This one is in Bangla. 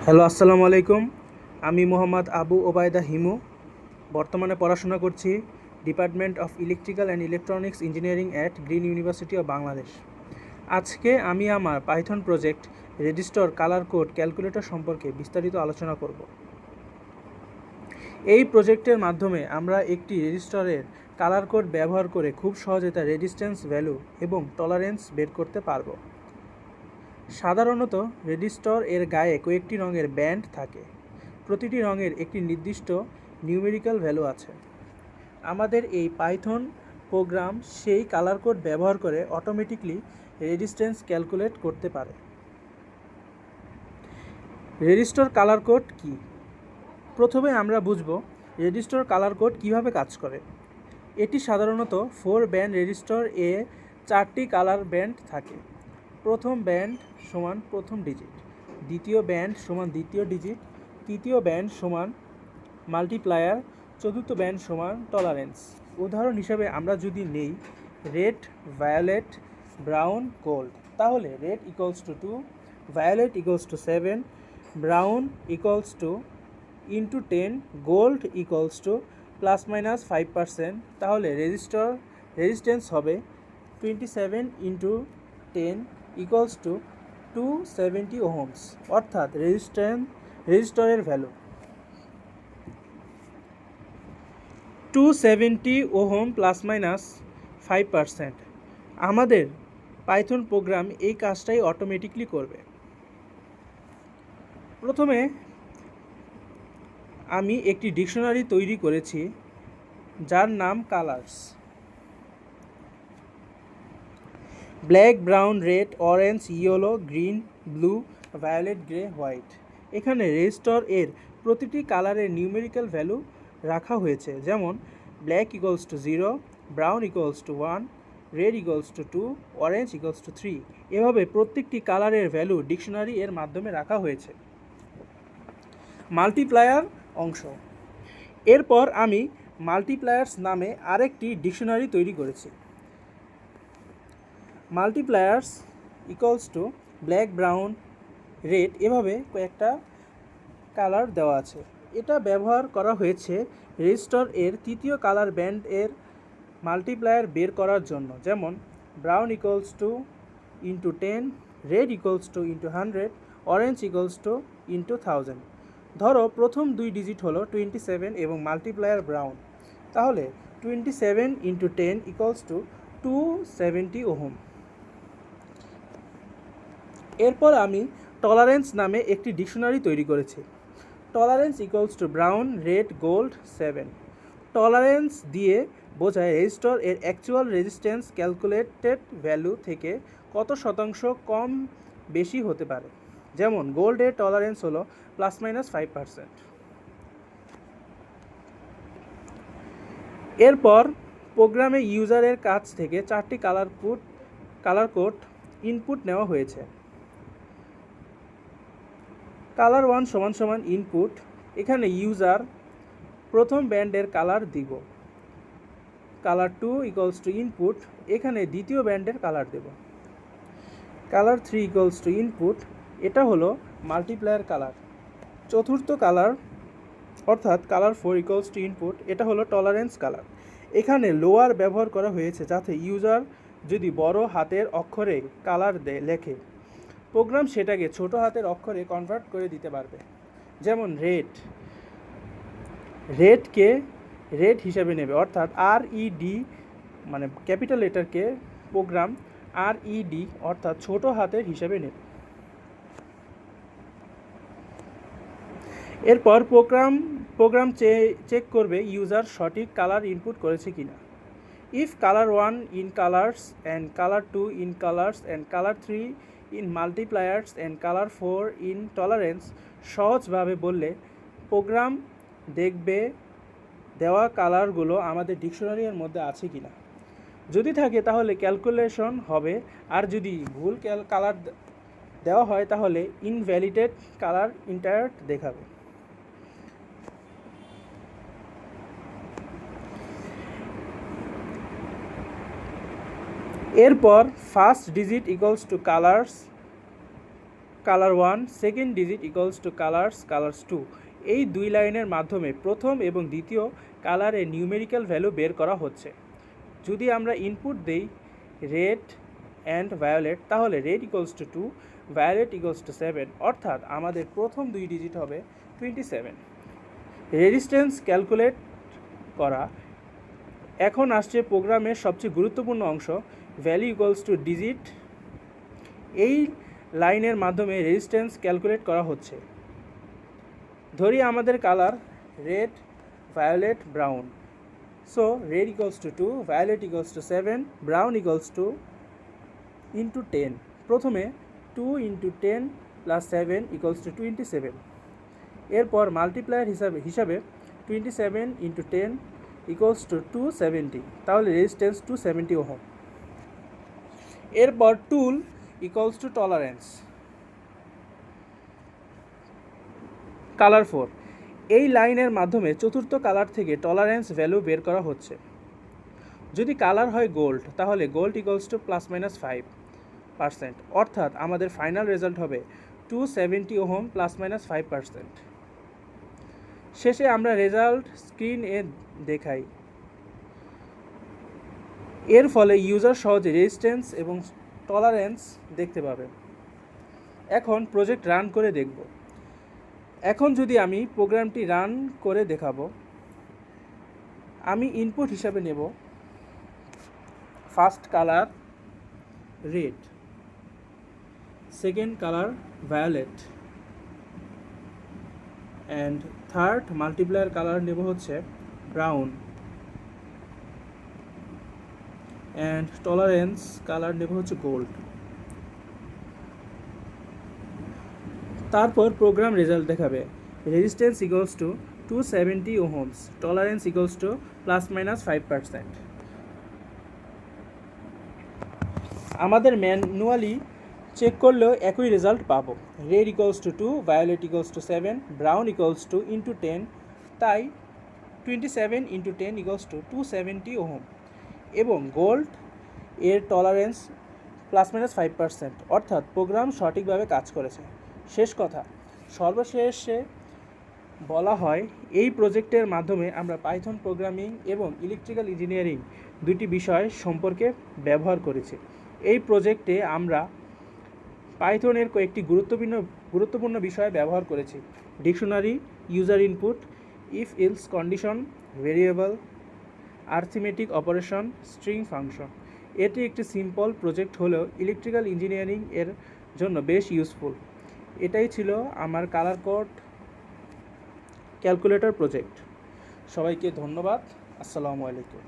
হ্যালো, আসসালামু আলাইকুম। আমি মোহাম্মদ আবু ওবায়দা হিমু। বর্তমানে পড়াশোনা করছি department of electrical and electronics engineering at green university of Bangladesh. আজকে আমি আমার Python project register colour code calculator সম্পর্কে বিস্তারিত আলোচনা করব। এই প্রজেক্টের মাধ্যমে আমরা একটি রেজিস্টারের কালার কোড ব্যবহার করে খুব সহজে তার রেজিস্ট্যান্স ভ্যালু এবং টলারেন্স বের করতে পারব। সাধারণত রেজিস্টার এর গায়ে কয়েকটি রঙের ব্যান্ড থাকে। প্রতিটি রঙের একটি নির্দিষ্ট নিউমেরিক্যাল ভ্যালু আছে। আমাদের এই পাইথন প্রোগ্রাম সেই কালার কোড ব্যবহার করে অটোমেটিকলি রেজিস্ট্যান্স ক্যালকুলেট করতে পারে। রেজিস্টার কালার কোড কি? প্রথমে আমরা বুঝব রেজিস্টার কালার কোড কিভাবে কাজ করে। এটি সাধারণত 4 ব্যান্ড রেজিস্টার এ 4টি কালার ব্যান্ড থাকে। প্রথম ব্যান্ড সমান প্রথম ডিজিট, দ্বিতীয় ব্যান্ড সমান দ্বিতীয় ডিজিট, তৃতীয় ব্যান্ড সমান মাল্টিপ্লায়ার, চতুর্থ ব্যান্ড সমান টলারেন্স। উদাহরণ হিসাবে আমরা যদি নেই রেড, ভায়োলেট, ব্রাউন, গোল্ড, তাহলে red equals to 2, violet equals to 7, brown equals to into 10, gold equals to ±5%, তাহলে রেজিস্ট্যান্স হবে 27 ইন্টু 10 ইকুয়ালস টু 270 ওহমস, অর্থাৎ রেজিস্টারের ভ্যালু 270 ওহম ±5%। আমাদের পাইথন প্রোগ্রাম এই কাজটাই অটোমেটিকলি করবে। প্রথমে আমি একটি ডিকশনারি তৈরি করেছি যার নাম colours. Black, brown, red, orange, yellow, green, blue, violet, grey, white. এখানে রেজিস্টার এর প্রতিটি কালারের নিউমেরিক্যাল ভ্যালু রাখা হয়েছে, যেমন black equals to 0, brown equals to 1, red equals to 2, orange equals to 3। এভাবে প্রত্যেকটি কালারের ভ্যালু ডিকশনারি এর মাধ্যমে রাখা হয়েছে। মাল্টিপ্লায়ার অংশ। এরপর আমি মাল্টিপ্লায়ার্স নামে আরেকটি ডিকশনারি তৈরি করেছি। Multipliers equals to black, brown, red, এভাবে কয়েকটা কালার দেওয়া আছে। এটা ব্যবহার করা হয়েছে রেজিস্টার এর তৃতীয় কালার ব্যান্ড এর মাল্টিপ্লায়ার বের করার জন্য, যেমন brown equals to into 10, red equals to into 100, orange equals to into 1000। ধরো প্রথম দুই ডিজিট হলো 27 এবং মাল্টিপ্লায়ার ব্রাউন, তাহলে 27 ইন্টু 10 ইকুয়ালস টু 270 ওহম। এরপর আমি টলারেন্স নামে একটি ডিকশনারি তৈরি করেছি। Tolerance equals two brown, red, gold, 7। Tolerance দিয়ে বোঝায় রেজিস্টার এর অ্যাকচুয়াল রেজিস্ট্যান্স ক্যালকুলেটেড ভ্যালু থেকে কত শতাংশ কম বেশি হতে পারে। যেমন গোল্ডের টলারেন্স হলো ±5%। এরপর প্রোগ্রামে ইউজারের কাছ থেকে 4টি কালার কোড ইনপুট নেওয়া হয়েছে। কালার 1 সমান সমান ইনপুট। এখানে ইউজার প্রথম ব্যান্ডের কালার দিব। কালার 2 ইকুয়ালস টু ইনপুট, এখানে দ্বিতীয় ব্যান্ডের কালার দেব। কালার 3 ইকুয়ালস টু ইনপুট, এটা হলো মাল্টিপ্লায়ার কালার। চতুর্থ কালার অর্থাৎ কালার 4 ইকুয়ালস টু ইনপুট, এটা হলো টলারেন্স কালার। এখানে লোয়ার ব্যবহার করা হয়েছে যাতে ইউজার যদি বড় হাতের অক্ষরে কালার লেখে, প্রোগ্রাম সেটাকে ছোট হাতের অক্ষরে কনভার্ট করে দিতে পারবে। যেমন রেডকে রেড হিসাবে নেবে, অর্থাৎ RED মানে ক্যাপিটাল লেটারকে প্রোগ্রাম RED অর্থাৎ ছোট হাতের হিসাবে নেবে। এরপর প্রোগ্রাম চেক করবে ইউজার সঠিক কালার ইনপুট করেছে কিনা। If colour 1 in colours and colour 2 in colours and colour 3 in multipliers and colour 4 in tolerance, সহজভাবে বললে প্রোগ্রাম দেখবে দেওয়া কালারগুলো আমাদের ডিকশনারির মধ্যে আছে কিনা। যদি থাকে তাহলে ক্যালকুলেশন হবে, আর যদি ভুল কালার দেওয়া হয় তাহলে ইনভ্যালিডেট কালার ইন্টায়ার দেখাবে। এরপর first digit equals to colour 1 second digit equals to colours 2, এই দুই লাইনের মাধ্যমে প্রথম এবং দ্বিতীয় কালারের নিউমেরিক্যাল ভ্যালু বের করা হচ্ছে। যদি আমরা ইনপুট দেই রেড অ্যান্ড ভায়োলেট, তাহলে red equals to 2, violet equals to 7, অর্থাৎ আমাদের প্রথম দুই ডিজিট হবে 27। রেজিস্ট্যান্স ক্যালকুলেট করা। এখন আসছে প্রোগ্রামের সবচেয়ে গুরুত্বপূর্ণ অংশ, ভ্যালু ইকুয়ালস টু ডিজিট। এই লাইনের মাধ্যমে রেজিস্ট্যান্স ক্যালকুলেট করা হচ্ছে। ধরি আমাদের colour red, violet, brown. So red equals to 2, violet equals to 7, brown equals to into 10। প্রথমে 2 × 10 + 7 = 27। এরপর মাল্টিপ্লায়ার হিসাবে 27 × 10 = 270, তাহলে রেজিস্ট্যান্স 270 ওহম। এরপর টুল ইকুয়ালস টু টলারেন্স। কালার 4, এই লাইনের মাধ্যমে চতুর্থ কালার থেকে টলারেন্স ভ্যালু বের করা হচ্ছে। যদি কালার হয় গোল্ড, তাহলে গোল্ড ইকুয়ালস টু ±5%, অর্থাৎ আমাদের ফাইনাল রেজাল্ট হবে 270 ওহম ±5%। শেষে আমরা রেজাল্ট স্ক্রিনে দেখাই। এর ফলে ইউজার সহজে রেজিস্ট্যান্স এবং টলারেন্স দেখতে পাবে। এখন প্রজেক্ট রান করে দেখব। এখন যদি আমি প্রোগ্রামটি রান করে দেখাবো, আমি ইনপুট হিসাবে নেব first colour red, second colour violet, and third multiplier colour নেব হচ্ছে ব্রাউন, অ্যান্ড টলারেন্স কালার নেব হচ্ছে গোল্ড। তারপর প্রোগ্রাম রেজাল্ট দেখাবে resistance equals to 270 ohms, tolerance equals to ±5%। আমাদের ম্যানুয়ালি চেক করলেও একই রেজাল্ট পাবো। Red equals to 2, violet equals to 7, brown equals to into 10, তাই 27 × 10 = 270 ওহম। এবং গোল্ড এর টলারেন্স ±5%, অর্থাৎ প্রোগ্রাম সঠিকভাবে কাজ করেছে। শেষ কথা, সর্বশেষে বলা হয় এই প্রজেক্টের মাধ্যমে আমরা পাইথন প্রোগ্রামিং এবং ইলেকট্রিক্যাল ইঞ্জিনিয়ারিং দুটি বিষয় সম্পর্কে ব্যবহার করেছি। এই প্রজেক্টে আমরা পাইথনের কয়েকটি গুরুত্বপূর্ণ বিষয় ব্যবহার করেছি: dictionary, user input, if else condition, variable, arithmetic operation, string function. এটি একটি সিম্পল প্রজেক্ট হলেও ইলেকট্রিক্যাল ইঞ্জিনিয়ারিং এর জন্য বেশ ইউজফুল। এটাই ছিল আমার কালার কোড ক্যালকুলেটর প্রজেক্ট। সবাইকে ধন্যবাদ। আসসালামু আলাইকুম।